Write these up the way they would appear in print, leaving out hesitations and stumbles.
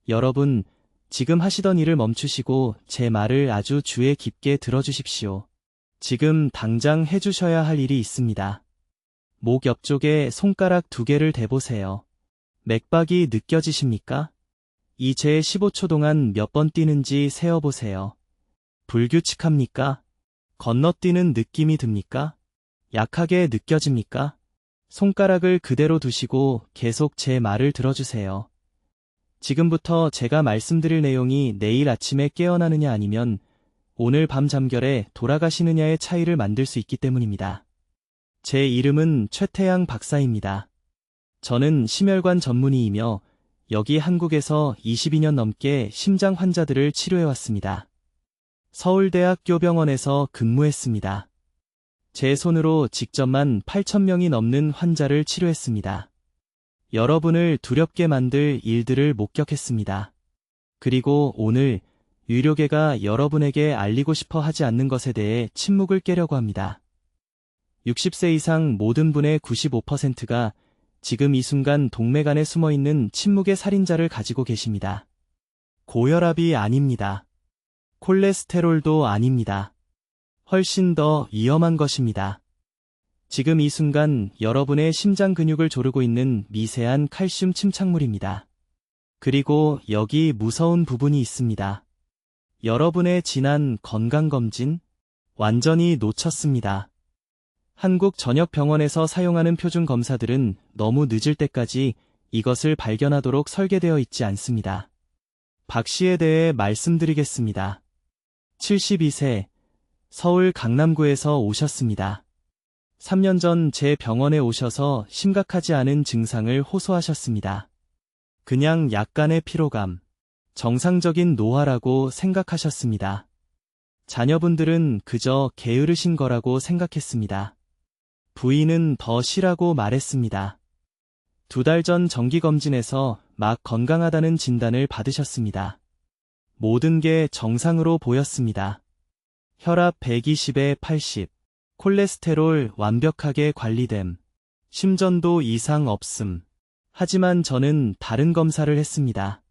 여러분, 지금 하시던 일을 멈추시고 제 말을 아주 주의 깊게 들어주십시오. 지금 당장 해주셔야 할 일이 있습니다. 목 옆쪽에 손가락 2개를 대보세요. 맥박이 느껴지십니까? 이 제 15초 동안 몇 번 뛰는지 세어보세요. 불규칙합니까? 건너뛰는 느낌이 듭니까? 약하게 느껴집니까? 손가락을 그대로 두시고 계속 제 말을 들어주세요. 지금부터 제가 말씀드릴 내용이 내일 아침에 깨어나느냐 아니면 오늘 밤 잠결에 돌아가시느냐의 차이를 만들 수 있기 때문입니다. 제 이름은 최태양 박사입니다. 저는 심혈관 전문의이며 여기 한국에서 22년 넘게 심장 환자들을 치료해왔습니다. 서울대학교 병원에서 근무했습니다. 제 손으로 직접만 8,000명이 넘는 환자를 치료했습니다. 여러분을 두렵게 만들 일들을 목격했습니다. 그리고 오늘 유료계가 여러분에게 알리고 싶어 하지 않는 것에 대해 침묵을 깨려고 합니다. 60세 이상 모든 분의 95%가 지금 이 순간 동맥 안에 숨어있는 침묵의 살인자를 가지고 계십니다. 고혈압이 아닙니다. 콜레스테롤도 아닙니다. 훨씬 더 위험한 것입니다. 지금 이 순간 여러분의 심장 근육을 조르고 있는 미세한 칼슘 침착물입니다. 그리고 여기 무서운 부분이 있습니다. 여러분의 지난 건강검진 완전히 놓쳤습니다. 한국 전역 병원에서 사용하는 표준 검사들은 너무 늦을 때까지 이것을 발견하도록 설계되어 있지 않습니다. 박 씨에 대해 말씀드리겠습니다. 72세, 서울 강남구에서 오셨습니다. 3년 전 제 병원에 오셔서 심각하지 않은 증상을 호소하셨습니다. 그냥 약간의 피로감, 정상적인 노화라고 생각하셨습니다. 자녀분들은 그저 게으르신 거라고 생각했습니다. 부인은 더 쉬라고 말했습니다. 2달 전 정기검진에서 막 건강하다는 진단을 받으셨습니다. 모든 게 정상으로 보였습니다. 혈압 120에 80, 콜레스테롤 완벽하게 관리됨, 심전도 이상 없음. 하지만 저는 다른 검사를 했습니다.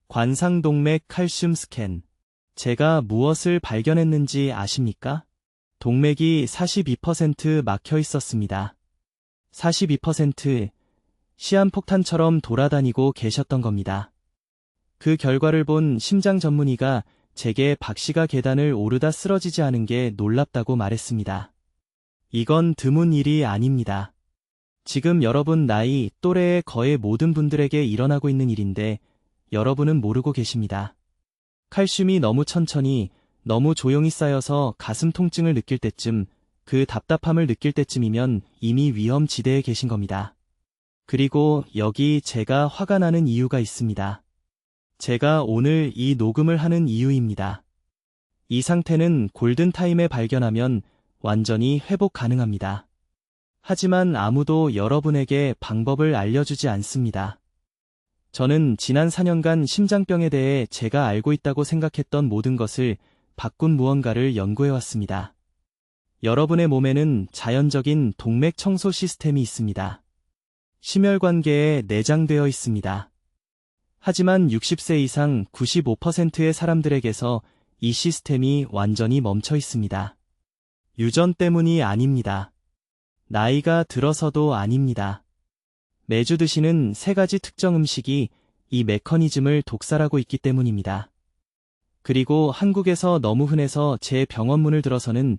관상동맥 칼슘 스캔. 제가 무엇을 발견했는지 아십니까? 동맥이 42% 막혀 있었습니다. 42%, 시한폭탄처럼 돌아다니고 계셨던 겁니다. 그 결과를 본 심장 전문의가 제게 박 씨가 계단을 오르다 쓰러지지 않은 게 놀랍다고 말했습니다. 이건 드문 일이 아닙니다. 지금 여러분 나이 또래의 거의 모든 분들에게 일어나고 있는 일인데 여러분은 모르고 계십니다. 칼슘이 너무 천천히, 너무 조용히 쌓여서 가슴 통증을 느낄 때쯤, 그 답답함을 느낄 때쯤이면 이미 위험 지대에 계신 겁니다. 그리고 여기 제가 화가 나는 이유가 있습니다. 제가 오늘 이 녹음을 하는 이유입니다. 이 상태는 골든타임에 발견하면 완전히 회복 가능합니다. 하지만 아무도 여러분에게 방법을 알려주지 않습니다. 저는 지난 4년간 심장병에 대해 제가 알고 있다고 생각했던 모든 것을 바꾼 무언가를 연구해왔습니다. 여러분의 몸에는 자연적인 동맥 청소 시스템이 있습니다. 심혈관계에 내장되어 있습니다. 하지만 60세 이상 95%의 사람들에게서 이 시스템이 완전히 멈춰 있습니다. 유전 때문이 아닙니다. 나이가 들어서도 아닙니다. 매주 드시는 3가지 특정 음식이 이 메커니즘을 독살하고 있기 때문입니다. 그리고 한국에서 너무 흔해서 제 병원 문을 들어서는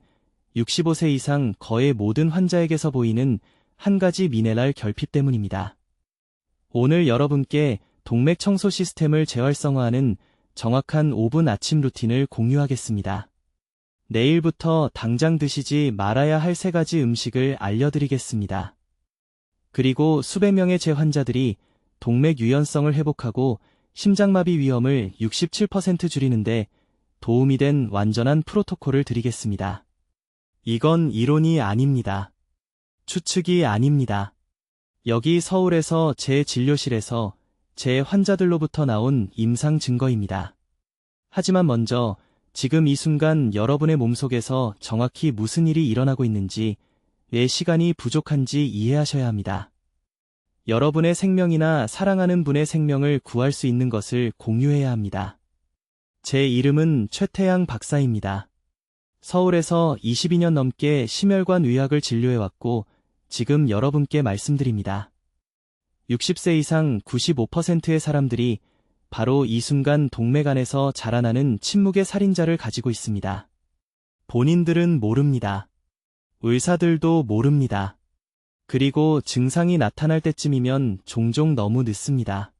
65세 이상 거의 모든 환자에게서 보이는 한 가지 미네랄 결핍 때문입니다. 오늘 여러분께 동맥 청소 시스템을 재활성화하는 정확한 5분 아침 루틴을 공유하겠습니다. 내일부터 당장 드시지 말아야 할 3가지 음식을 알려드리겠습니다. 그리고 수백 명의 제 환자들이 동맥 유연성을 회복하고 심장마비 위험을 67% 줄이는데 도움이 된 완전한 프로토콜을 드리겠습니다. 이건 이론이 아닙니다. 추측이 아닙니다. 여기 서울에서 제 진료실에서 제 환자들로부터 나온 임상 증거입니다. 하지만 먼저 지금 이 순간 여러분의 몸속에서 정확히 무슨 일이 일어나고 있는지, 왜 시간이 부족한지 이해하셔야 합니다. 여러분의 생명이나 사랑하는 분의 생명을 구할 수 있는 것을 공유해야 합니다. 제 이름은 최태양 박사입니다. 서울에서 22년 넘게 심혈관 의학을 진료해왔고 지금 여러분께 말씀드립니다. 60세 이상 95%의 사람들이 바로 이 순간 동맥 안에서 자라나는 침묵의 살인자를 가지고 있습니다. 본인들은 모릅니다. 의사들도 모릅니다. 그리고 증상이 나타날 때쯤이면 종종 너무 늦습니다.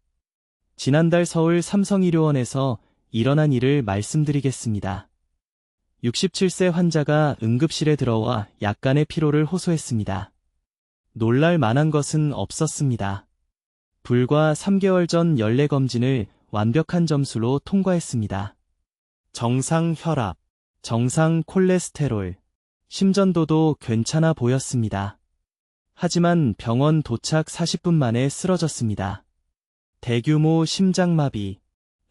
지난달 서울 삼성의료원에서 일어난 일을 말씀드리겠습니다. 67세 환자가 응급실에 들어와 약간의 피로를 호소했습니다. 놀랄 만한 것은 없었습니다. 불과 3개월 전 연례 검진을 완벽한 점수로 통과했습니다. 정상 혈압, 정상 콜레스테롤, 심전도도 괜찮아 보였습니다. 하지만 병원 도착 40분 만에 쓰러졌습니다. 대규모 심장마비,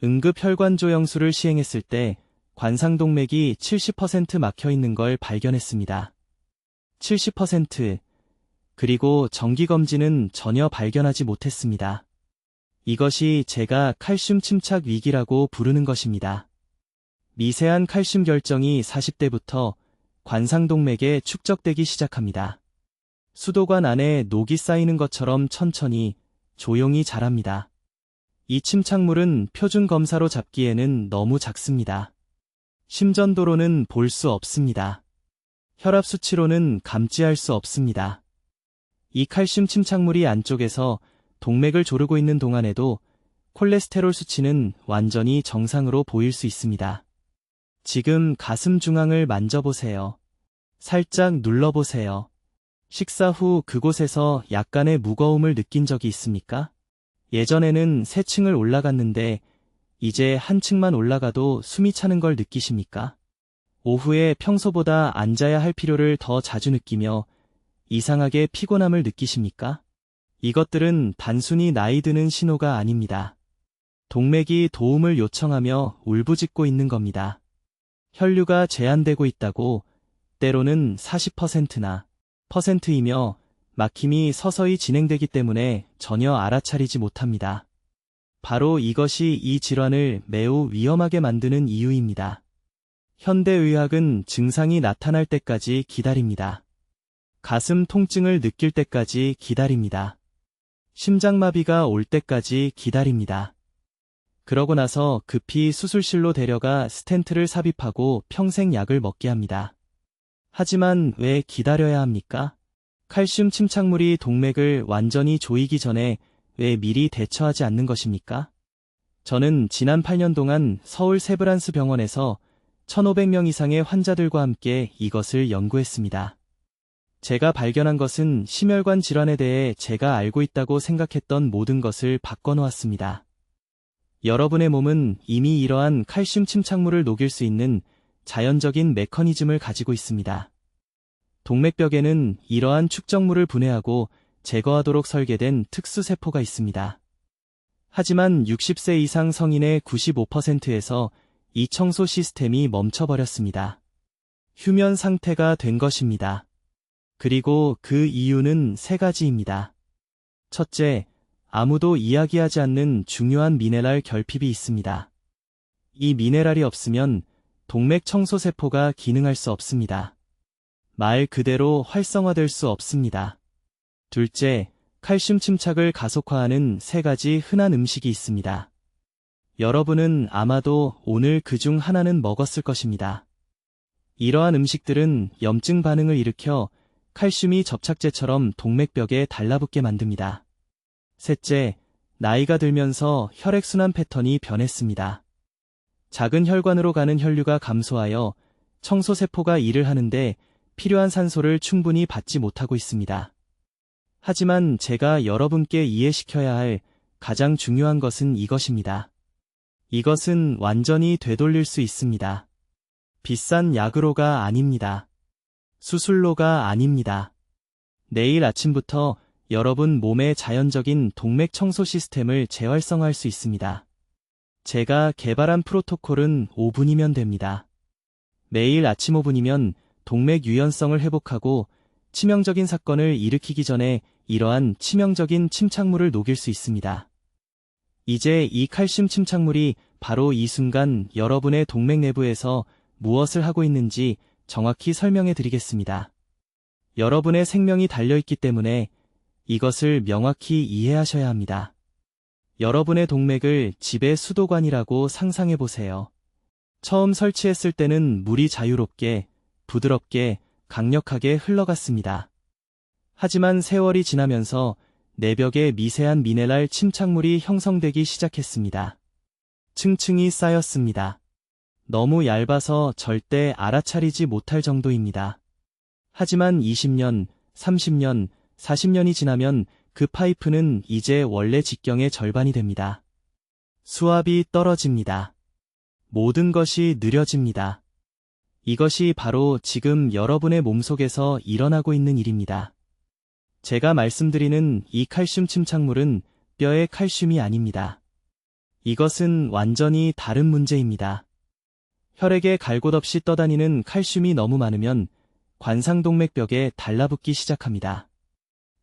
응급혈관조영술을 시행했을 때 관상동맥이 70% 막혀 있는 걸 발견했습니다. 70%, 그리고 정기검진은 전혀 발견하지 못했습니다. 이것이 제가 칼슘 침착 위기라고 부르는 것입니다. 미세한 칼슘 결정이 40대부터 관상동맥에 축적되기 시작합니다. 수도관 안에 녹이 쌓이는 것처럼 천천히, 조용히 자랍니다. 이 침착물은 표준 검사로 잡기에는 너무 작습니다. 심전도로는 볼 수 없습니다. 혈압 수치로는 감지할 수 없습니다. 이 칼슘 침착물이 안쪽에서 동맥을 조르고 있는 동안에도 콜레스테롤 수치는 완전히 정상으로 보일 수 있습니다. 지금 가슴 중앙을 만져보세요. 살짝 눌러보세요. 식사 후 그곳에서 약간의 무거움을 느낀 적이 있습니까? 예전에는 3층을 올라갔는데 이제 한 층만 올라가도 숨이 차는 걸 느끼십니까? 오후에 평소보다 앉아야 할 필요를 더 자주 느끼며 이상하게 피곤함을 느끼십니까? 이것들은 단순히 나이 드는 신호가 아닙니다. 동맥이 도움을 요청하며 울부짖고 있는 겁니다. 혈류가 제한되고 있다고, 때로는 40%나 %이며 막힘이 서서히 진행되기 때문에 전혀 알아차리지 못합니다. 바로 이것이 이 질환을 매우 위험하게 만드는 이유입니다. 현대의학은 증상이 나타날 때까지 기다립니다. 가슴 통증을 느낄 때까지 기다립니다. 심장마비가 올 때까지 기다립니다. 그러고 나서 급히 수술실로 데려가 스텐트를 삽입하고 평생 약을 먹게 합니다. 하지만 왜 기다려야 합니까? 칼슘 침착물이 동맥을 완전히 조이기 전에 왜 미리 대처하지 않는 것입니까? 저는 지난 8년 동안 서울 세브란스 병원에서 1,500명 이상의 환자들과 함께 이것을 연구했습니다. 제가 발견한 것은 심혈관 질환에 대해 제가 알고 있다고 생각했던 모든 것을 바꿔놓았습니다. 여러분의 몸은 이미 이러한 칼슘 침착물을 녹일 수 있는 자연적인 메커니즘을 가지고 있습니다. 동맥벽에는 이러한 축적물을 분해하고 제거하도록 설계된 특수세포가 있습니다. 하지만 60세 이상 성인의 95%에서 이 청소 시스템이 멈춰버렸습니다. 휴면 상태가 된 것입니다. 그리고 그 이유는 3가지입니다. 첫째, 아무도 이야기하지 않는 중요한 미네랄 결핍이 있습니다. 이 미네랄이 없으면 동맥 청소세포가 기능할 수 없습니다. 말 그대로 활성화될 수 없습니다. 둘째, 칼슘 침착을 가속화하는 3가지 흔한 음식이 있습니다. 여러분은 아마도 오늘 그중 하나는 먹었을 것입니다. 이러한 음식들은 염증 반응을 일으켜 칼슘이 접착제처럼 동맥벽에 달라붙게 만듭니다. 셋째, 나이가 들면서 혈액순환 패턴이 변했습니다. 작은 혈관으로 가는 혈류가 감소하여 청소세포가 일을 하는데 필요한 산소를 충분히 받지 못하고 있습니다. 하지만 제가 여러분께 이해시켜야 할 가장 중요한 것은 이것입니다. 이것은 완전히 되돌릴 수 있습니다. 비싼 약으로가 아닙니다. 수술로가 아닙니다. 내일 아침부터 여러분 몸의 자연적인 동맥 청소 시스템을 재활성화할 수 있습니다. 제가 개발한 프로토콜은 5분이면 됩니다. 매일 아침 5분이면 동맥 유연성을 회복하고 치명적인 사건을 일으키기 전에 이러한 치명적인 침착물을 녹일 수 있습니다. 이제 이 칼슘 침착물이 바로 이 순간 여러분의 동맥 내부에서 무엇을 하고 있는지 정확히 설명해 드리겠습니다. 여러분의 생명이 달려있기 때문에 이것을 명확히 이해하셔야 합니다. 여러분의 동맥을 집의 수도관이라고 상상해 보세요. 처음 설치했을 때는 물이 자유롭게, 부드럽게, 강력하게 흘러갔습니다. 하지만 세월이 지나면서 내벽에 미세한 미네랄 침착물이 형성되기 시작했습니다. 층층이 쌓였습니다. 너무 얇아서 절대 알아차리지 못할 정도입니다. 하지만 20년, 30년, 40년이 지나면 그 파이프는 이제 원래 직경의 절반이 됩니다. 수압이 떨어집니다. 모든 것이 느려집니다. 이것이 바로 지금 여러분의 몸속에서 일어나고 있는 일입니다. 제가 말씀드리는 이 칼슘 침착물은 뼈의 칼슘이 아닙니다. 이것은 완전히 다른 문제입니다. 혈액에 갈 곳 없이 떠다니는 칼슘이 너무 많으면 관상동맥벽에 달라붙기 시작합니다.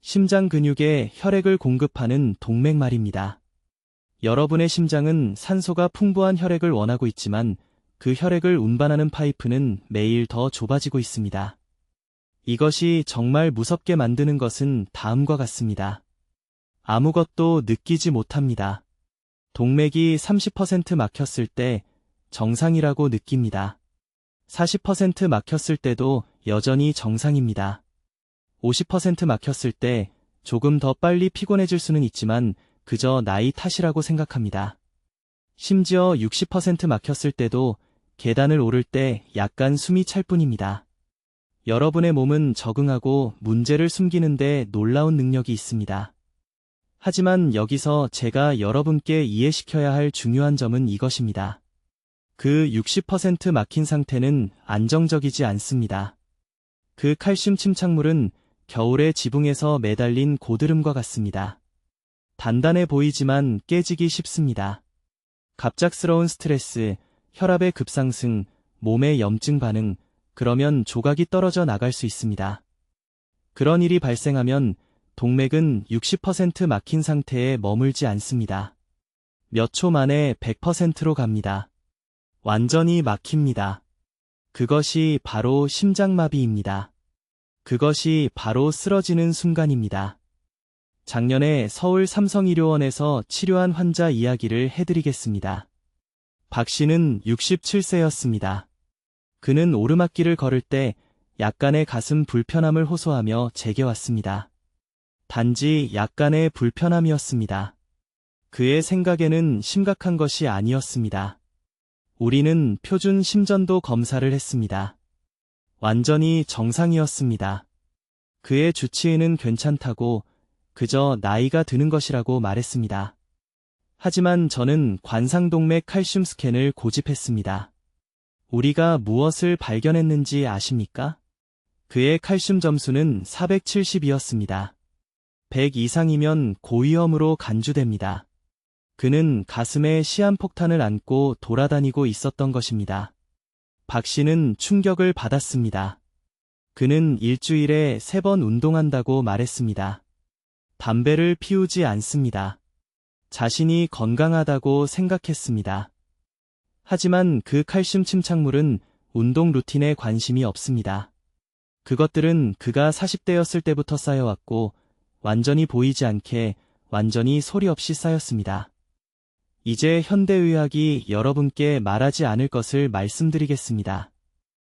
심장 근육에 혈액을 공급하는 동맥 말입니다. 여러분의 심장은 산소가 풍부한 혈액을 원하고 있지만 그 혈액을 운반하는 파이프는 매일 더 좁아지고 있습니다. 이것이 정말 무섭게 만드는 것은 다음과 같습니다. 아무것도 느끼지 못합니다. 동맥이 30% 막혔을 때 정상이라고 느낍니다. 40% 막혔을 때도 여전히 정상입니다. 50% 막혔을 때 조금 더 빨리 피곤해질 수는 있지만 그저 나이 탓이라고 생각합니다. 심지어 60% 막혔을 때도 계단을 오를 때 약간 숨이 찰 뿐입니다. 여러분의 몸은 적응하고 문제를 숨기는데 놀라운 능력이 있습니다. 하지만 여기서 제가 여러분께 이해시켜야 할 중요한 점은 이것입니다. 그 60% 막힌 상태는 안정적이지 않습니다. 그 칼슘 침착물은 겨울의 지붕에서 매달린 고드름과 같습니다. 단단해 보이지만 깨지기 쉽습니다. 갑작스러운 스트레스, 혈압의 급상승, 몸의 염증 반응, 그러면 조각이 떨어져 나갈 수 있습니다. 그런 일이 발생하면 동맥은 60% 막힌 상태에 머물지 않습니다. 몇 초 만에 100%로 갑니다. 완전히 막힙니다. 그것이 바로 심장마비입니다. 그것이 바로 쓰러지는 순간입니다. 작년에 서울 삼성의료원에서 치료한 환자 이야기를 해드리겠습니다. 박 씨는 67세였습니다. 그는 오르막길을 걸을 때 약간의 가슴 불편함을 호소하며 제게 왔습니다. 단지 약간의 불편함이었습니다. 그의 생각에는 심각한 것이 아니었습니다. 우리는 표준 심전도 검사를 했습니다. 완전히 정상이었습니다. 그의 주치의는 괜찮다고 그저 나이가 드는 것이라고 말했습니다. 하지만 저는 관상동맥 칼슘 스캔을 고집했습니다. 우리가 무엇을 발견했는지 아십니까? 그의 칼슘 점수는 470이었습니다. 100 이상이면 고위험으로 간주됩니다. 그는 가슴에 시한폭탄을 안고 돌아다니고 있었던 것입니다. 박 씨는 충격을 받았습니다. 그는 일주일에 3번 운동한다고 말했습니다. 담배를 피우지 않습니다. 자신이 건강하다고 생각했습니다. 하지만 그 칼슘 침착물은 운동 루틴에 관심이 없습니다. 그것들은 그가 40대였을 때부터 쌓여왔고 완전히 보이지 않게 완전히 소리 없이 쌓였습니다. 이제 현대의학이 여러분께 말하지 않을 것을 말씀드리겠습니다.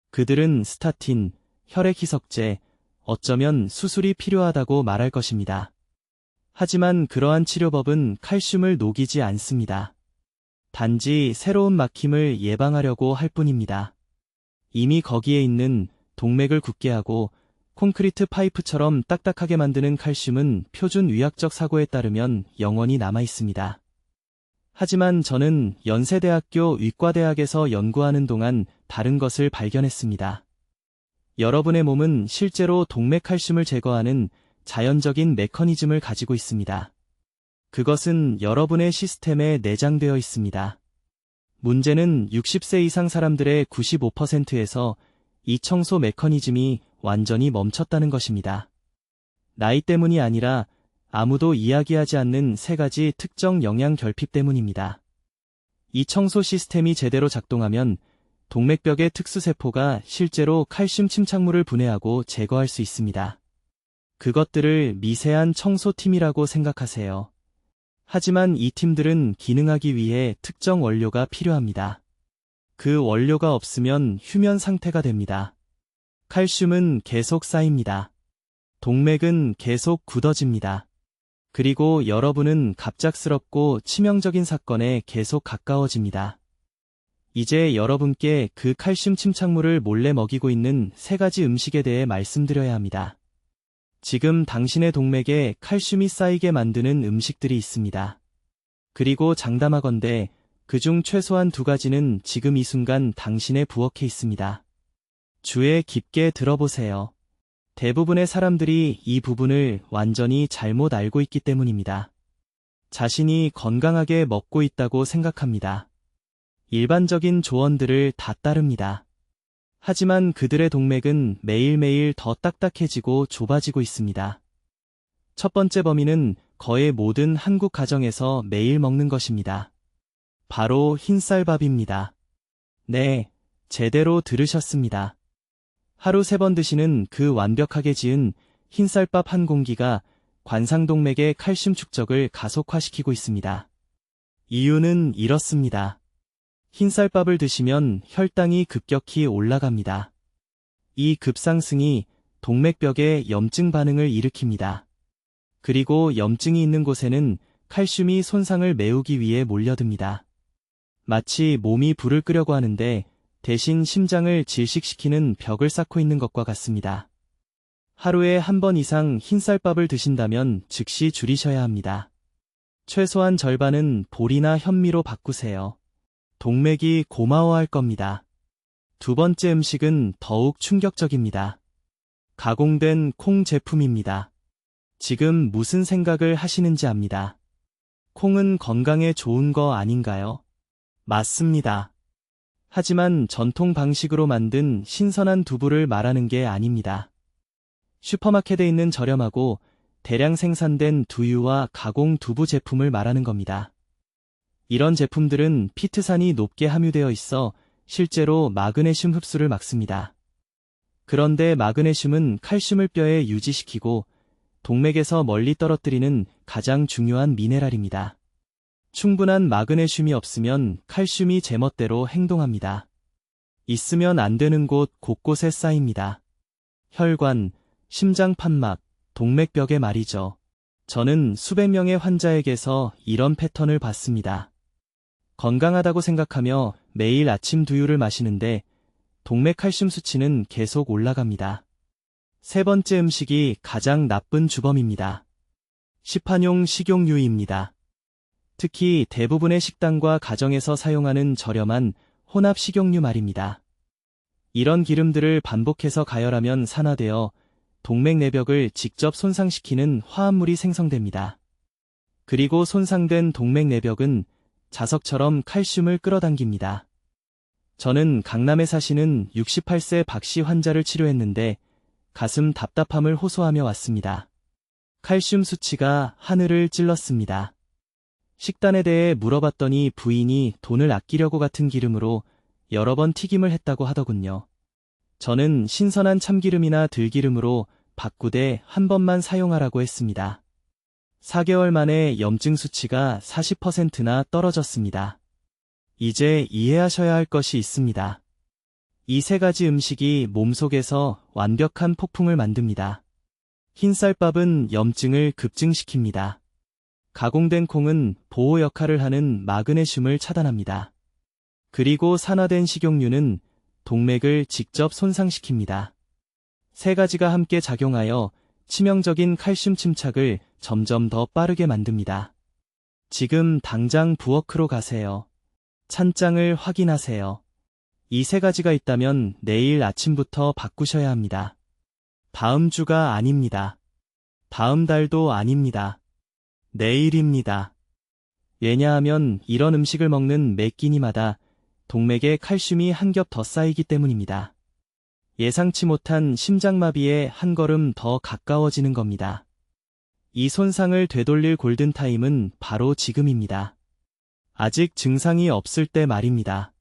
그들은 스타틴, 혈액희석제, 어쩌면 수술이 필요하다고 말할 것입니다. 하지만 그러한 치료법은 칼슘을 녹이지 않습니다. 단지 새로운 막힘을 예방하려고 할 뿐입니다. 이미 거기에 있는 동맥을 굳게 하고 콘크리트 파이프처럼 딱딱하게 만드는 칼슘은 표준 의학적 사고에 따르면 영원히 남아 있습니다. 하지만 저는 연세대학교 의과대학에서 연구하는 동안 다른 것을 발견했습니다. 여러분의 몸은 실제로 동맥 칼슘을 제거하는 자연적인 메커니즘을 가지고 있습니다. 그것은 여러분의 시스템에 내장되어 있습니다. 문제는 60세 이상 사람들의 95%에서 이 청소 메커니즘이 완전히 멈췄다는 것입니다. 나이 때문이 아니라 아무도 이야기하지 않는 세 가지 특정 영양 결핍 때문입니다. 이 청소 시스템이 제대로 작동하면 동맥벽의 특수세포가 실제로 칼슘 침착물을 분해하고 제거할 수 있습니다. 그것들을 미세한 청소팀이라고 생각하세요. 하지만 이 팀들은 기능하기 위해 특정 원료가 필요합니다. 그 원료가 없으면 휴면 상태가 됩니다. 칼슘은 계속 쌓입니다. 동맥은 계속 굳어집니다. 그리고 여러분은 갑작스럽고 치명적인 사건에 계속 가까워집니다. 이제 여러분께 그 칼슘 침착물을 몰래 먹이고 있는 세 가지 음식에 대해 말씀드려야 합니다. 지금 당신의 동맥에 칼슘이 쌓이게 만드는 음식들이 있습니다. 그리고 장담하건대 그중 최소한 두 가지는 지금 이 순간 당신의 부엌에 있습니다. 주의 깊게 들어보세요. 대부분의 사람들이 이 부분을 완전히 잘못 알고 있기 때문입니다. 자신이 건강하게 먹고 있다고 생각합니다. 일반적인 조언들을 다 따릅니다. 하지만 그들의 동맥은 매일매일 더 딱딱해지고 좁아지고 있습니다. 첫 번째 범인은 거의 모든 한국 가정에서 매일 먹는 것입니다. 바로 흰쌀밥입니다. 네, 제대로 들으셨습니다. 하루 3번 드시는 그 완벽하게 지은 흰쌀밥 한 공기가 관상동맥의 칼슘 축적을 가속화시키고 있습니다. 이유는 이렇습니다. 흰쌀밥을 드시면 혈당이 급격히 올라갑니다. 이 급상승이 동맥벽에 염증 반응을 일으킵니다. 그리고 염증이 있는 곳에는 칼슘이 손상을 메우기 위해 몰려듭니다. 마치 몸이 불을 끄려고 하는데 대신 심장을 질식시키는 벽을 쌓고 있는 것과 같습니다. 하루에 한 번 이상 흰쌀밥을 드신다면 즉시 줄이셔야 합니다. 최소한 절반은 보리나 현미로 바꾸세요. 동맥이 고마워할 겁니다. 두 번째 음식은 더욱 충격적입니다. 가공된 콩 제품입니다. 지금 무슨 생각을 하시는지 압니다. 콩은 건강에 좋은 거 아닌가요? 맞습니다. 하지만 전통 방식으로 만든 신선한 두부를 말하는 게 아닙니다. 슈퍼마켓에 있는 저렴하고 대량 생산된 두유와 가공 두부 제품을 말하는 겁니다. 이런 제품들은 피트산이 높게 함유되어 있어 실제로 마그네슘 흡수를 막습니다. 그런데 마그네슘은 칼슘을 뼈에 유지시키고 동맥에서 멀리 떨어뜨리는 가장 중요한 미네랄입니다. 충분한 마그네슘이 없으면 칼슘이 제멋대로 행동합니다. 있으면 안 되는 곳 곳곳에 쌓입니다. 혈관, 심장 판막, 동맥벽에 말이죠. 저는 수백 명의 환자에게서 이런 패턴을 봤습니다. 건강하다고 생각하며 매일 아침 두유를 마시는데 동맥 칼슘 수치는 계속 올라갑니다. 세 번째 음식이 가장 나쁜 주범입니다. 시판용 식용유입니다. 특히 대부분의 식당과 가정에서 사용하는 저렴한 혼합 식용유 말입니다. 이런 기름들을 반복해서 가열하면 산화되어 동맥 내벽을 직접 손상시키는 화합물이 생성됩니다. 그리고 손상된 동맥 내벽은 자석처럼 칼슘을 끌어당깁니다. 저는 강남에 사시는 68세 박씨 환자를 치료했는데 가슴 답답함을 호소하며 왔습니다. 칼슘 수치가 하늘을 찔렀습니다. 식단에 대해 물어봤더니 부인이 돈을 아끼려고 같은 기름으로 여러 번 튀김을 했다고 하더군요. 저는 신선한 참기름이나 들기름으로 바꾸되 한 번만 사용하라고 했습니다. 4개월 만에 염증 수치가 40%나 떨어졌습니다. 이제 이해하셔야 할 것이 있습니다. 이 세 가지 음식이 몸속에서 완벽한 폭풍을 만듭니다. 흰쌀밥은 염증을 급증시킵니다. 가공된 콩은 보호 역할을 하는 마그네슘을 차단합니다. 그리고 산화된 식용유는 동맥을 직접 손상시킵니다. 세 가지가 함께 작용하여 치명적인 칼슘 침착을 점점 더 빠르게 만듭니다. 지금 당장 부엌으로 가세요. 찬장을 확인하세요. 이 세 가지가 있다면 내일 아침부터 바꾸셔야 합니다. 다음 주가 아닙니다. 다음 달도 아닙니다. 내일입니다. 왜냐하면 이런 음식을 먹는 매 끼니마다 동맥에 칼슘이 한 겹 더 쌓이기 때문입니다. 예상치 못한 심장마비에 한 걸음 더 가까워지는 겁니다. 이 손상을 되돌릴 골든타임은 바로 지금입니다. 아직 증상이 없을 때 말입니다.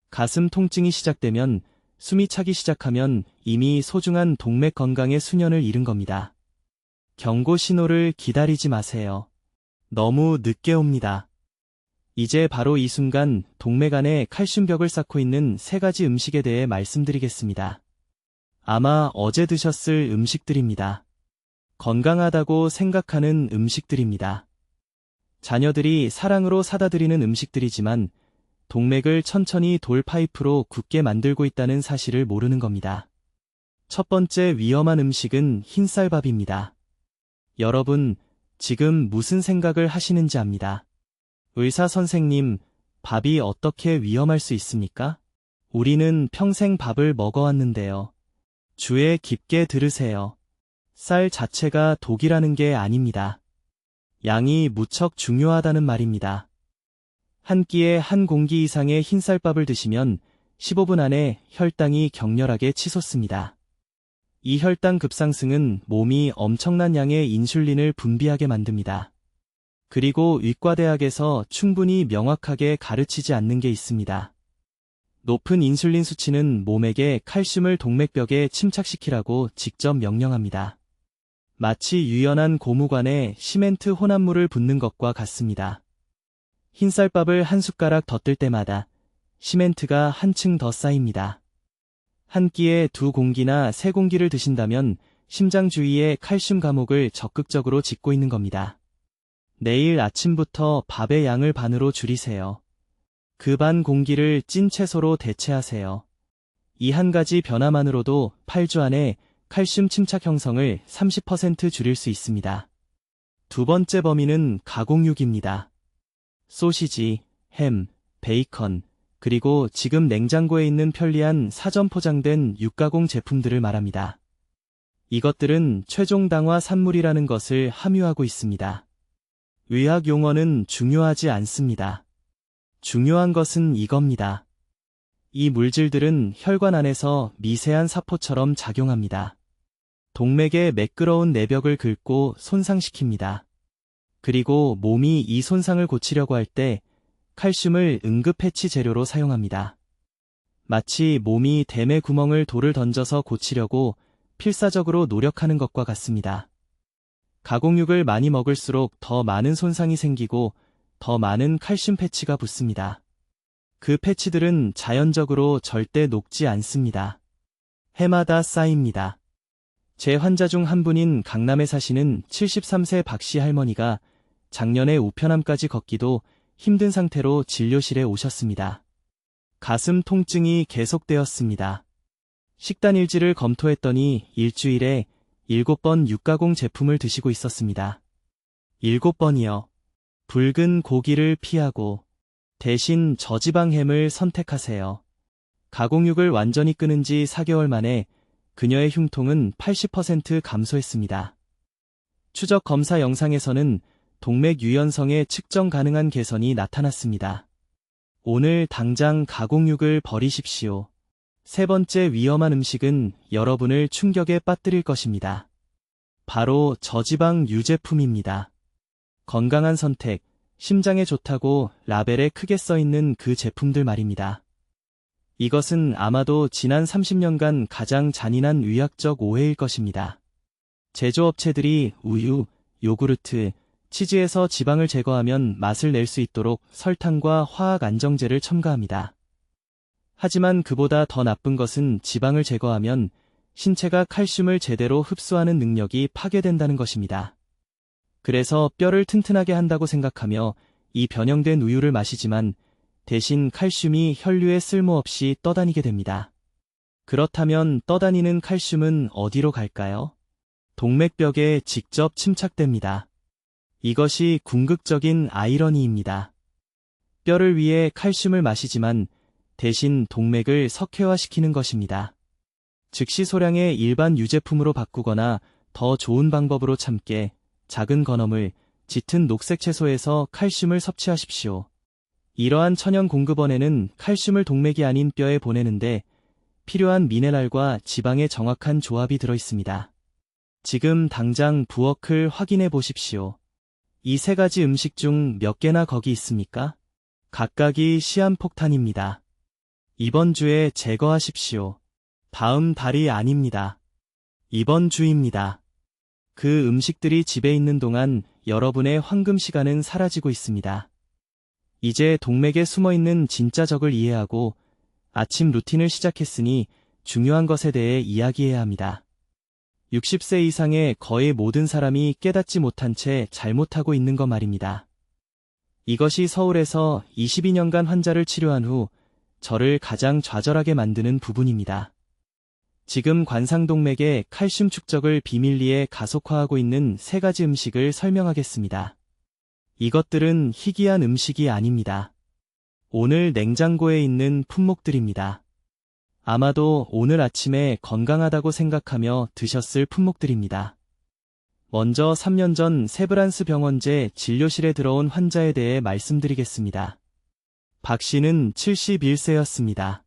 가슴 통증이 시작되면, 숨이 차기 시작하면 이미 소중한 동맥 건강의 수년을 잃은 겁니다. 경고 신호를 기다리지 마세요. 너무 늦게 옵니다. 이제 바로 이 순간 동맥 안에 칼슘벽을 쌓고 있는 3가지 음식에 대해 말씀드리겠습니다. 아마 어제 드셨을 음식들입니다. 건강하다고 생각하는 음식들입니다. 자녀들이 사랑으로 사다 드리는 음식들이지만 동맥을 천천히 돌 파이프로 굳게 만들고 있다는 사실을 모르는 겁니다. 첫 번째 위험한 음식은 흰쌀밥입니다. 여러분, 지금 무슨 생각을 하시는지 압니다. 의사 선생님, 밥이 어떻게 위험할 수 있습니까? 우리는 평생 밥을 먹어왔는데요. 주의 깊게 들으세요. 쌀 자체가 독이라는 게 아닙니다. 양이 무척 중요하다는 말입니다. 한 끼에 한 공기 이상의 흰쌀밥을 드시면 15분 안에 혈당이 격렬하게 치솟습니다. 이 혈당 급상승은 몸이 엄청난 양의 인슐린을 분비하게 만듭니다. 그리고 의과대학에서 충분히 명확하게 가르치지 않는 게 있습니다. 높은 인슐린 수치는 몸에게 칼슘을 동맥벽에 침착시키라고 직접 명령합니다. 마치 유연한 고무관에 시멘트 혼합물을 붓는 것과 같습니다. 흰쌀밥을 한 숟가락 더 뜰 때마다 시멘트가 한층 더 쌓입니다. 한 끼에 2공기나 3공기를 드신다면 심장 주위에 칼슘 감옥을 적극적으로 짓고 있는 겁니다. 내일 아침부터 밥의 양을 반으로 줄이세요. 그 반 공기를 찐 채소로 대체하세요. 이 한 가지 변화만으로도 8주 안에 칼슘 침착 형성을 30% 줄일 수 있습니다. 두 번째 범위는 가공육입니다. 소시지, 햄, 베이컨, 그리고 지금 냉장고에 있는 편리한 사전 포장된 육가공 제품들을 말합니다. 이것들은 최종 당화 산물이라는 것을 함유하고 있습니다. 의학 용어는 중요하지 않습니다. 중요한 것은 이겁니다. 이 물질들은 혈관 안에서 미세한 사포처럼 작용합니다. 동맥의 매끄러운 내벽을 긁고 손상시킵니다. 그리고 몸이 이 손상을 고치려고 할 때 칼슘을 응급 해치 재료로 사용합니다. 마치 몸이 댐의 구멍을 돌을 던져서 고치려고 필사적으로 노력하는 것과 같습니다. 가공육을 많이 먹을수록 더 많은 손상이 생기고 더 많은 칼슘 패치가 붙습니다. 그 패치들은 자연적으로 절대 녹지 않습니다. 해마다 쌓입니다. 제 환자 중 한 분인 강남에 사시는 73세 박씨 할머니가 작년에 우편함까지 걷기도 힘든 상태로 진료실에 오셨습니다. 가슴 통증이 계속되었습니다. 식단 일지를 검토했더니 일주일에 7번 육가공 제품을 드시고 있었습니다. 7번이요. 붉은 고기를 피하고 대신 저지방 햄을 선택하세요. 가공육을 완전히 끊은 지 4개월 만에 그녀의 흉통은 80% 감소했습니다. 추적 검사 영상에서는 동맥 유연성의 측정 가능한 개선이 나타났습니다. 오늘 당장 가공육을 버리십시오. 세 번째 위험한 음식은 여러분을 충격에 빠뜨릴 것입니다. 바로 저지방 유제품입니다. 건강한 선택, 심장에 좋다고 라벨에 크게 써있는 그 제품들 말입니다. 이것은 아마도 지난 30년간 가장 잔인한 의학적 오해일 것입니다. 제조업체들이 우유, 요구르트, 치즈에서 지방을 제거하면 맛을 낼 수 있도록 설탕과 화학 안정제를 첨가합니다. 하지만 그보다 더 나쁜 것은 지방을 제거하면 신체가 칼슘을 제대로 흡수하는 능력이 파괴된다는 것입니다. 그래서 뼈를 튼튼하게 한다고 생각하며 이 변형된 우유를 마시지만 대신 칼슘이 혈류에 쓸모없이 떠다니게 됩니다. 그렇다면 떠다니는 칼슘은 어디로 갈까요? 동맥벽에 직접 침착됩니다. 이것이 궁극적인 아이러니입니다. 뼈를 위해 칼슘을 마시지만 대신 동맥을 석회화시키는 것입니다. 즉시 소량의 일반 유제품으로 바꾸거나 더 좋은 방법으로 참깨, 작은 건어물, 짙은 녹색 채소에서 칼슘을 섭취하십시오. 이러한 천연 공급원에는 칼슘을 동맥이 아닌 뼈에 보내는데 필요한 미네랄과 지방의 정확한 조합이 들어 있습니다. 지금 당장 부엌을 확인해 보십시오. 이 세 가지 음식 중 몇 개나 거기 있습니까? 각각이 시한폭탄입니다. 이번 주에 제거하십시오. 다음 달이 아닙니다. 이번 주입니다. 그 음식들이 집에 있는 동안 여러분의 황금 시간은 사라지고 있습니다. 이제 동맥에 숨어있는 진짜 적을 이해하고 아침 루틴을 시작했으니 중요한 것에 대해 이야기해야 합니다. 60세 이상의 거의 모든 사람이 깨닫지 못한 채 잘못하고 있는 것 말입니다. 이것이 서울에서 22년간 환자를 치료한 후 저를 가장 좌절하게 만드는 부분입니다. 지금 관상동맥의 칼슘 축적을 비밀리에 가속화하고 있는 세 가지 음식을 설명하겠습니다. 이것들은 희귀한 음식이 아닙니다. 오늘 냉장고에 있는 품목들입니다. 아마도 오늘 아침에 건강하다고 생각하며 드셨을 품목들입니다. 먼저 3년 전 세브란스 병원제 진료실에 들어온 환자에 대해 말씀드리겠습니다. 박 씨는 71세였습니다.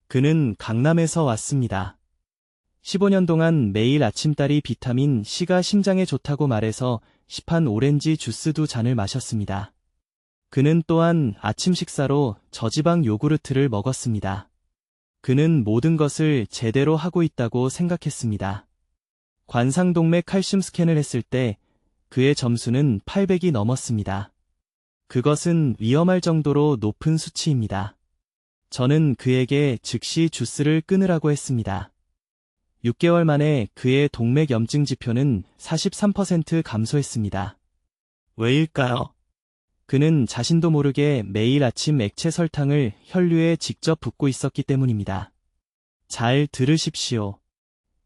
그는 강남에서 왔습니다. 15년 동안 매일 아침딸이 비타민 C가 심장에 좋다고 말해서 시판 오렌지 주스 2잔을 마셨습니다. 그는 또한 아침 식사로 저지방 요구르트를 먹었습니다. 그는 모든 것을 제대로 하고 있다고 생각했습니다. 관상동맥 칼슘 스캔을 했을 때 그의 점수는 800이 넘었습니다. 그것은 위험할 정도로 높은 수치입니다. 저는 그에게 즉시 주스를 끊으라고 했습니다. 6개월 만에 그의 동맥 염증 지표는 43% 감소했습니다. 왜일까요? 그는 자신도 모르게 매일 아침 액체 설탕을 혈류에 직접 붓고 있었기 때문입니다. 잘 들으십시오.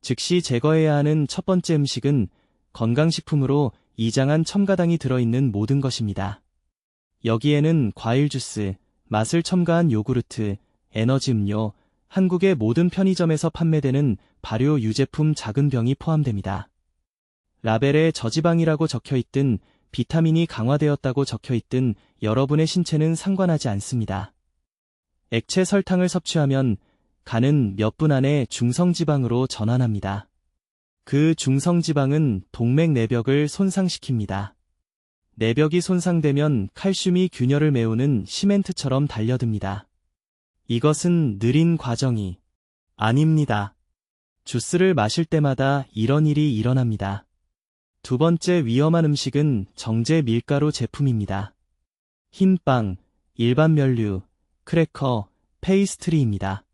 즉시 제거해야 하는 첫 번째 음식은 건강식품으로 이장한 첨가당이 들어있는 모든 것입니다. 여기에는 과일 주스, 맛을 첨가한 요구르트, 에너지 음료, 한국의 모든 편의점에서 판매되는 발효 유제품 작은 병이 포함됩니다. 라벨에 저지방이라고 적혀있든 비타민이 강화되었다고 적혀있든 여러분의 신체는 상관하지 않습니다. 액체 설탕을 섭취하면 간은 몇 분 안에 중성지방으로 전환합니다. 그 중성지방은 동맥 내벽을 손상시킵니다. 내벽이 손상되면 칼슘이 균열을 메우는 시멘트처럼 달려듭니다. 이것은 느린 과정이 아닙니다. 주스를 마실 때마다 이런 일이 일어납니다. 두 번째 위험한 음식은 정제 밀가루 제품입니다. 흰빵, 일반 면류, 크래커, 페이스트리입니다.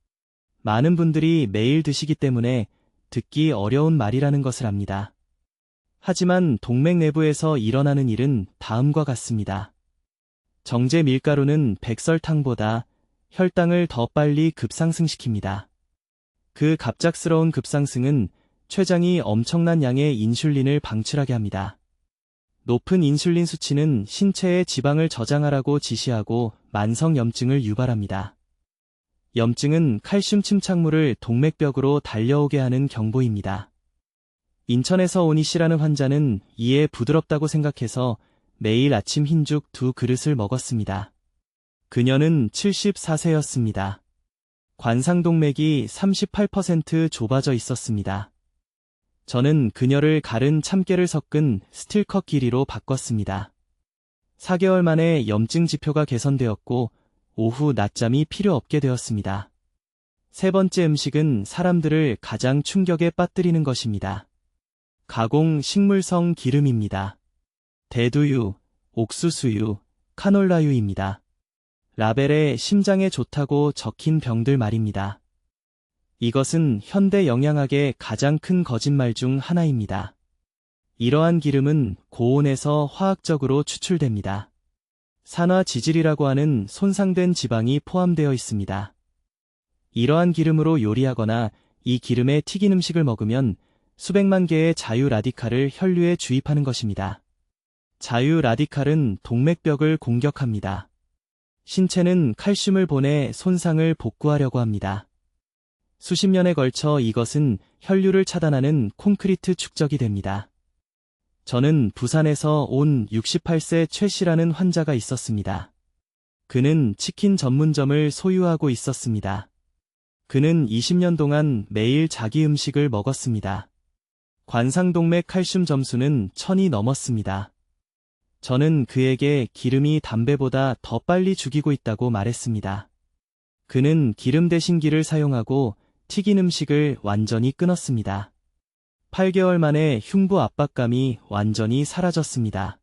많은 분들이 매일 드시기 때문에 듣기 어려운 말이라는 것을 압니다. 하지만 동맥 내부에서 일어나는 일은 다음과 같습니다. 정제 밀가루는 백설탕보다 혈당을 더 빨리 급상승시킵니다. 그 갑작스러운 급상승은 췌장이 엄청난 양의 인슐린을 방출하게 합니다. 높은 인슐린 수치는 신체의 지방을 저장하라고 지시하고 만성 염증을 유발합니다. 염증은 칼슘 침착물을 동맥벽으로 달려오게 하는 경보입니다. 인천에서 온 이 씨라는 환자는 이에 부드럽다고 생각해서 매일 아침 흰죽 2그릇을 먹었습니다. 그녀는 74세였습니다. 관상동맥이 38% 좁아져 있었습니다. 저는 그녀를 가른 참깨를 섞은 스틸컵 길이로 바꿨습니다. 4개월 만에 염증 지표가 개선되었고 오후 낮잠이 필요 없게 되었습니다. 세 번째 음식은 사람들을 가장 충격에 빠뜨리는 것입니다. 가공 식물성 기름입니다. 대두유, 옥수수유, 카놀라유입니다. 라벨에 심장에 좋다고 적힌 병들 말입니다. 이것은 현대 영양학의 가장 큰 거짓말 중 하나입니다. 이러한 기름은 고온에서 화학적으로 추출됩니다. 산화지질이라고 하는 손상된 지방이 포함되어 있습니다. 이러한 기름으로 요리하거나 이 기름에 튀긴 음식을 먹으면 수백만 개의 자유 라디칼을 혈류에 주입하는 것입니다. 자유 라디칼은 동맥벽을 공격합니다. 신체는 칼슘을 보내 손상을 복구하려고 합니다. 수십 년에 걸쳐 이것은 혈류를 차단하는 콘크리트 축적이 됩니다. 저는 부산에서 온 68세 최 씨라는 환자가 있었습니다. 그는 치킨 전문점을 소유하고 있었습니다. 그는 20년 동안 매일 자기 음식을 먹었습니다. 관상동맥 칼슘 점수는 1000이 넘었습니다. 저는 그에게 기름이 담배보다 더 빨리 죽이고 있다고 말했습니다. 그는 기름 대신 기를 사용하고 튀긴 음식을 완전히 끊었습니다. 8개월 만에 흉부 압박감이 완전히 사라졌습니다.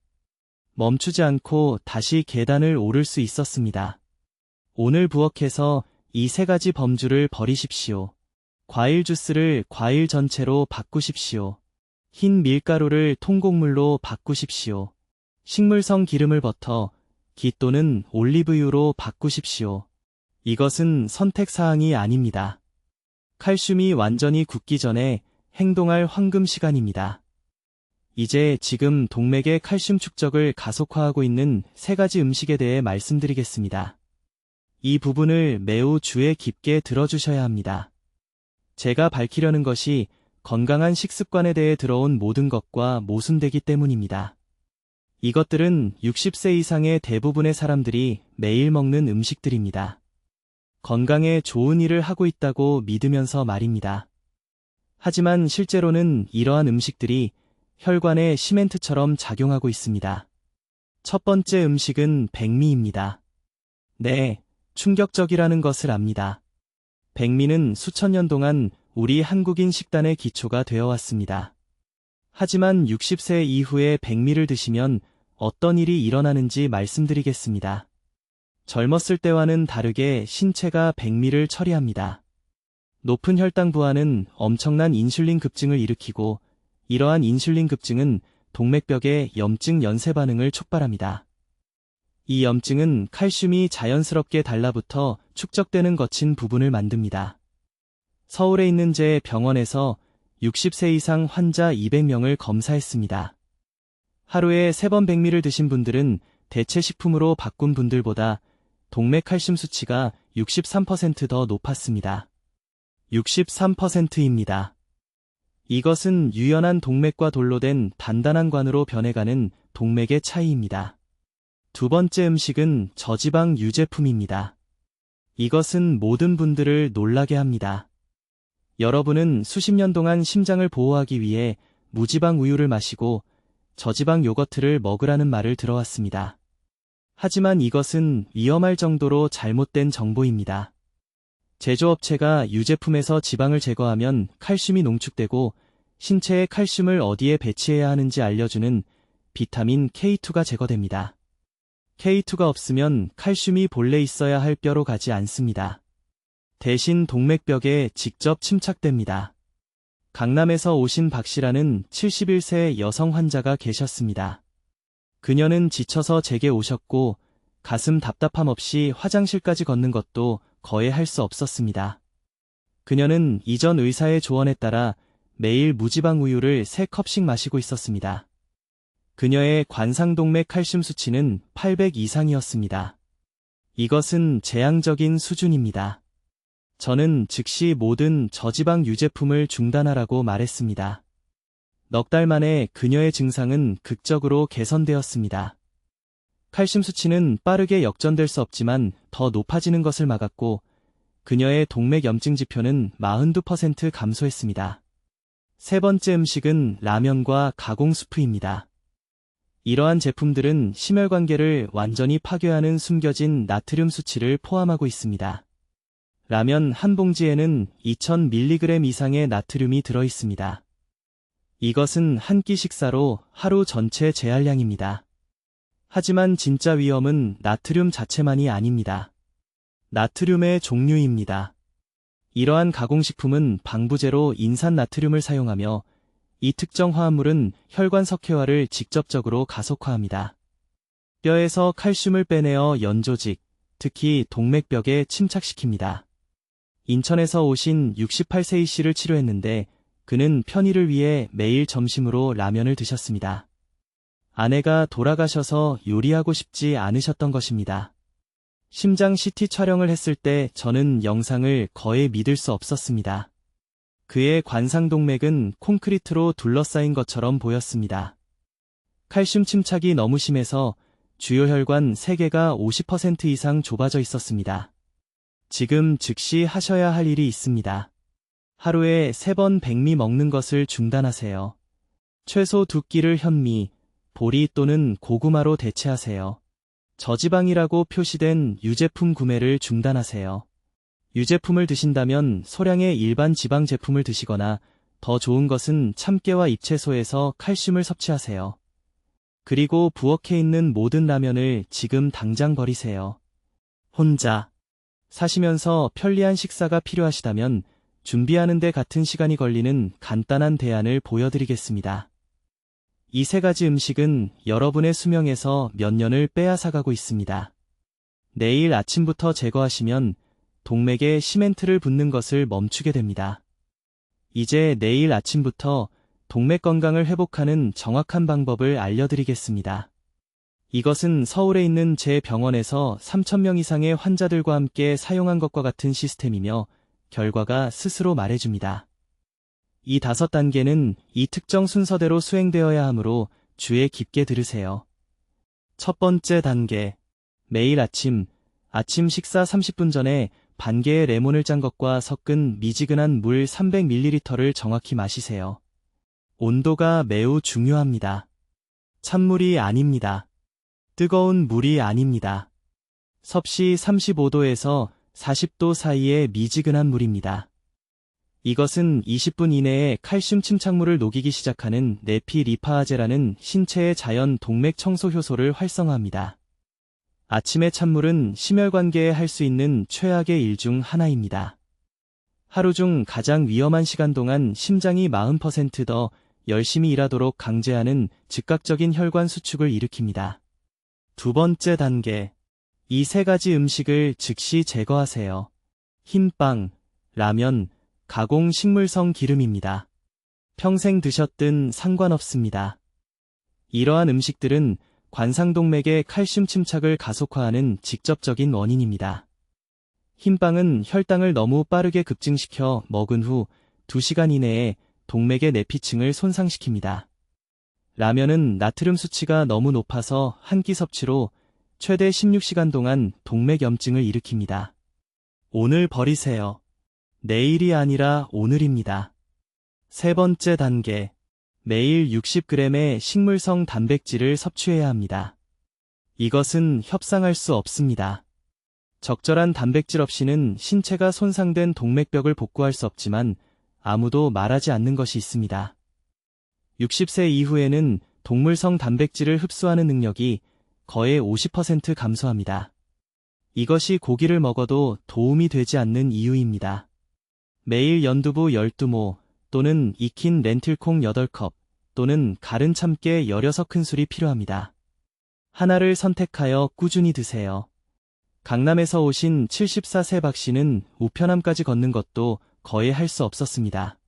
멈추지 않고 다시 계단을 오를 수 있었습니다. 오늘 부엌에서 이 3가지 범주를 버리십시오. 과일 주스를 과일 전체로 바꾸십시오. 흰 밀가루를 통곡물로 바꾸십시오. 식물성 기름을 버터, 기 또는 올리브유로 바꾸십시오. 이것은 선택사항이 아닙니다. 칼슘이 완전히 굳기 전에 행동할 황금 시간입니다. 이제 지금 동맥의 칼슘 축적을 가속화하고 있는 3가지 음식에 대해 말씀드리겠습니다. 이 부분을 매우 주의 깊게 들어주셔야 합니다. 제가 밝히려는 것이 건강한 식습관에 대해 들어온 모든 것과 모순되기 때문입니다. 이것들은 60세 이상의 대부분의 사람들이 매일 먹는 음식들입니다. 건강에 좋은 일을 하고 있다고 믿으면서 말입니다. 하지만 실제로는 이러한 음식들이 혈관에 시멘트처럼 작용하고 있습니다. 첫 번째 음식은 백미입니다. 네, 충격적이라는 것을 압니다. 백미는 수천 년 동안 우리 한국인 식단의 기초가 되어 왔습니다. 하지만 60세 이후에 백미를 드시면 어떤 일이 일어나는지 말씀드리겠습니다. 젊었을 때와는 다르게 신체가 백미를 처리합니다. 높은 혈당 부하는 엄청난 인슐린 급증을 일으키고 이러한 인슐린 급증은 동맥벽의 염증 연쇄 반응을 촉발합니다. 이 염증은 칼슘이 자연스럽게 달라붙어 축적되는 거친 부분을 만듭니다. 서울에 있는 제 병원에서 60세 이상 환자 200명을 검사했습니다. 하루에 3번 백미를 드신 분들은 대체 식품으로 바꾼 분들보다 동맥 칼슘 수치가 63% 더 높았습니다. 63%입니다. 이것은 유연한 동맥과 돌로 된 단단한 관으로 변해가는 동맥의 차이입니다. 두 번째 음식은 저지방 유제품입니다. 이것은 모든 분들을 놀라게 합니다. 여러분은 수십 년 동안 심장을 보호하기 위해 무지방 우유를 마시고 저지방 요거트를 먹으라는 말을 들어왔습니다. 하지만 이것은 위험할 정도로 잘못된 정보입니다. 제조업체가 유제품에서 지방을 제거하면 칼슘이 농축되고 신체의 칼슘을 어디에 배치해야 하는지 알려주는 비타민 K2가 제거됩니다. K2가 없으면 칼슘이 본래 있어야 할 뼈로 가지 않습니다. 대신 동맥벽에 직접 침착됩니다. 강남에서 오신 박씨라는 71세 여성 환자가 계셨습니다. 그녀는 지쳐서 제게 오셨고 가슴 답답함 없이 화장실까지 걷는 것도 거의 할 수 없었습니다. 그녀는 이전 의사의 조언에 따라 매일 무지방 우유를 3컵씩 마시고 있었습니다. 그녀의 관상동맥 칼슘 수치는 800 이상이었습니다. 이것은 재앙적인 수준입니다. 저는 즉시 모든 저지방 유제품을 중단하라고 말했습니다. 넉 달 만에 그녀의 증상은 극적으로 개선되었습니다. 칼슘 수치는 빠르게 역전될 수 없지만 더 높아지는 것을 막았고 그녀의 동맥 염증 지표는 42% 감소했습니다. 세 번째 음식은 라면과 가공 스프입니다. 이러한 제품들은 심혈관계를 완전히 파괴하는 숨겨진 나트륨 수치를 포함하고 있습니다. 라면 한 봉지에는 2000mg 이상의 나트륨이 들어 있습니다. 이것은 한 끼 식사로 하루 전체 제할량입니다. 하지만 진짜 위험은 나트륨 자체만이 아닙니다. 나트륨의 종류입니다. 이러한 가공식품은 방부제로 인산 나트륨을 사용하며 이 특정 화합물은 혈관 석회화를 직접적으로 가속화합니다. 뼈에서 칼슘을 빼내어 연조직, 특히 동맥벽에 침착시킵니다. 인천에서 오신 68세 A씨를 치료했는데 그는 편의를 위해 매일 점심으로 라면을 드셨습니다. 아내가 돌아가셔서 요리하고 싶지 않으셨던 것입니다. 심장 CT 촬영을 했을 때 저는 영상을 거의 믿을 수 없었습니다. 그의 관상동맥은 콘크리트로 둘러싸인 것처럼 보였습니다. 칼슘 침착이 너무 심해서 주요 혈관 3개가 50% 이상 좁아져 있었습니다. 지금 즉시 하셔야 할 일이 있습니다. 하루에 3번 백미 먹는 것을 중단하세요. 채소 2끼를 현미, 보리 또는 고구마로 대체하세요. 저지방이라고 표시된 유제품 구매를 중단하세요. 유제품을 드신다면 소량의 일반 지방 제품을 드시거나 더 좋은 것은 참깨와 잎채소에서 칼슘을 섭취하세요. 그리고 부엌에 있는 모든 라면을 지금 당장 버리세요. 혼자 사시면서 편리한 식사가 필요하시다면 준비하는 데 같은 시간이 걸리는 간단한 대안을 보여드리겠습니다. 이 3가지 음식은 여러분의 수명에서 몇 년을 빼앗아가고 있습니다. 내일 아침부터 제거하시면 동맥에 시멘트를 붓는 것을 멈추게 됩니다. 이제 내일 아침부터 동맥 건강을 회복하는 정확한 방법을 알려드리겠습니다. 이것은 서울에 있는 제 병원에서 3,000명 이상의 환자들과 함께 사용한 것과 같은 시스템이며 결과가 스스로 말해줍니다. 이 5단계는 이 특정 순서대로 수행되어야 하므로 주의 깊게 들으세요. 첫 번째 단계, 매일 아침 식사 30분 전에 반 개의 레몬을 짠 것과 섞은 미지근한 물 300ml를 정확히 마시세요. 온도가 매우 중요합니다. 찬물이 아닙니다. 뜨거운 물이 아닙니다. 섭씨 35도에서 40도 사이의 미지근한 물입니다. 이것은 20분 이내에 칼슘 침착물을 녹이기 시작하는 네피리파아제라는 신체의 자연 동맥 청소 효소를 활성화합니다. 아침의 찬물은 심혈관계에 할 수 있는 최악의 일 중 하나입니다. 하루 중 가장 위험한 시간 동안 심장이 40% 더 열심히 일하도록 강제하는 즉각적인 혈관 수축을 일으킵니다. 두 번째 단계, 이 3가지 음식을 즉시 제거하세요. 흰빵, 라면, 가공 식물성 기름입니다. 평생 드셨든 상관없습니다. 이러한 음식들은 관상동맥의 칼슘 침착을 가속화하는 직접적인 원인입니다. 흰빵은 혈당을 너무 빠르게 급증시켜 먹은 후 2시간 이내에 동맥의 내피층을 손상시킵니다. 라면은 나트륨 수치가 너무 높아서 한 끼 섭취로 최대 16시간 동안 동맥염증을 일으킵니다. 오늘 버리세요. 내일이 아니라 오늘입니다. 세 번째 단계, 매일 60g의 식물성 단백질을 섭취해야 합니다. 이것은 협상할 수 없습니다. 적절한 단백질 없이는 신체가 손상된 동맥벽을 복구할 수 없지만 아무도 말하지 않는 것이 있습니다. 60세 이후에는 동물성 단백질을 흡수하는 능력이 거의 50% 감소합니다. 이것이 고기를 먹어도 도움이 되지 않는 이유입니다. 매일 연두부 12모 또는 익힌 렌틸콩 8컵 또는 가른 참깨 16큰술이 필요합니다. 하나를 선택하여 꾸준히 드세요. 강남에서 오신 74세 박 씨는 우편함까지 걷는 것도 거의 할 수 없었습니다.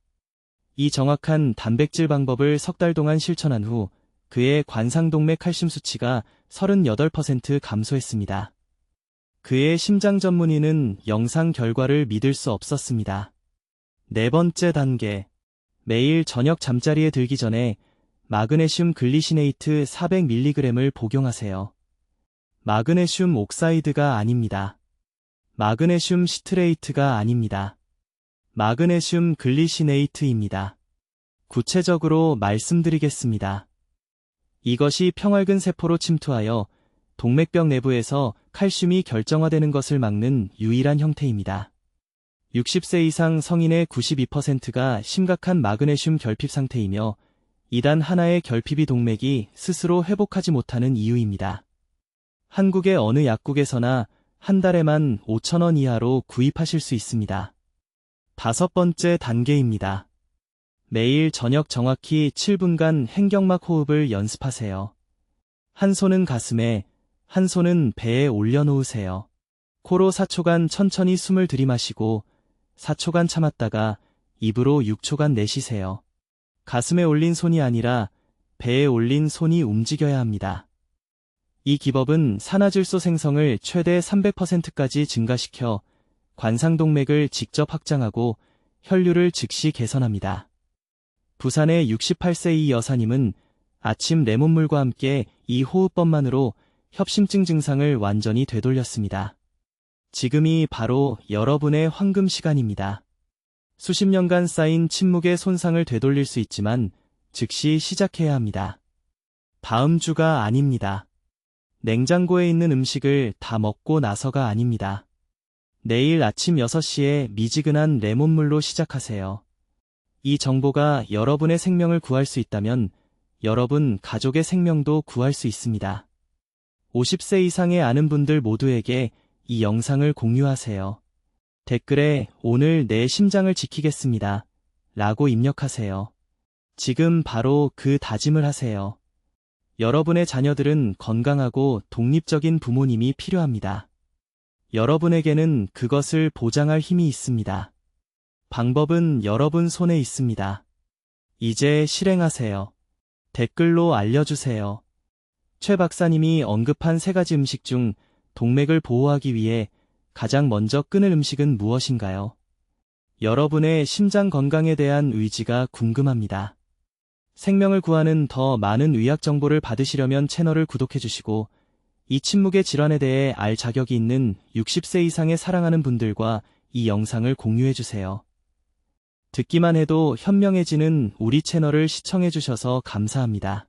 이 정확한 단백질 방법을 3달 동안 실천한 후 그의 관상동맥 칼슘 수치가 38% 감소했습니다. 그의 심장 전문의는 영상 결과를 믿을 수 없었습니다. 네 번째 단계, 매일 저녁 잠자리에 들기 전에 마그네슘 글리시네이트 400mg을 복용하세요. 마그네슘 옥사이드가 아닙니다. 마그네슘 시트레이트가 아닙니다. 마그네슘 글리시네이트입니다. 구체적으로 말씀드리겠습니다. 이것이 평활근 세포로 침투하여 동맥벽 내부에서 칼슘이 결정화되는 것을 막는 유일한 형태입니다. 60세 이상 성인의 92%가 심각한 마그네슘 결핍 상태이며 이단 하나의 결핍이 동맥이 스스로 회복하지 못하는 이유입니다. 한국의 어느 약국에서나 한 달에만 5,000원 이하로 구입하실 수 있습니다. 5번째 단계입니다. 매일 저녁 정확히 7분간 행경막 호흡을 연습하세요. 한 손은 가슴에, 한 손은 배에 올려놓으세요. 코로 4초간 천천히 숨을 들이마시고 4초간 참았다가 입으로 6초간 내쉬세요. 가슴에 올린 손이 아니라 배에 올린 손이 움직여야 합니다. 이 기법은 산화질소 생성을 최대 300%까지 증가시켜 관상동맥을 직접 확장하고 혈류를 즉시 개선합니다. 부산의 68세 이 여사님은 아침 레몬물과 함께 이 호흡법만으로 협심증 증상을 완전히 되돌렸습니다. 지금이 바로 여러분의 황금 시간입니다. 수십 년간 쌓인 침묵의 손상을 되돌릴 수 있지만 즉시 시작해야 합니다. 다음 주가 아닙니다. 냉장고에 있는 음식을 다 먹고 나서가 아닙니다. 내일 아침 6시에 미지근한 레몬물로 시작하세요. 이 정보가 여러분의 생명을 구할 수 있다면 여러분 가족의 생명도 구할 수 있습니다. 50세 이상의 아는 분들 모두에게 이 영상을 공유하세요. 댓글에 오늘 내 심장을 지키겠습니다. 라고 입력하세요. 지금 바로 그 다짐을 하세요. 여러분의 자녀들은 건강하고 독립적인 부모님이 필요합니다. 여러분에게는 그것을 보장할 힘이 있습니다. 방법은 여러분 손에 있습니다. 이제 실행하세요. 댓글로 알려주세요. 최 박사님이 언급한 3가지 음식 중 동맥을 보호하기 위해 가장 먼저 끊을 음식은 무엇인가요? 여러분의 심장 건강에 대한 의지가 궁금합니다. 생명을 구하는 더 많은 의학 정보를 받으시려면 채널을 구독해주시고 이 침묵의 질환에 대해 알 자격이 있는 60세 이상의 사랑하는 분들과 이 영상을 공유해주세요. 듣기만 해도 현명해지는 우리 채널을 시청해주셔서 감사합니다.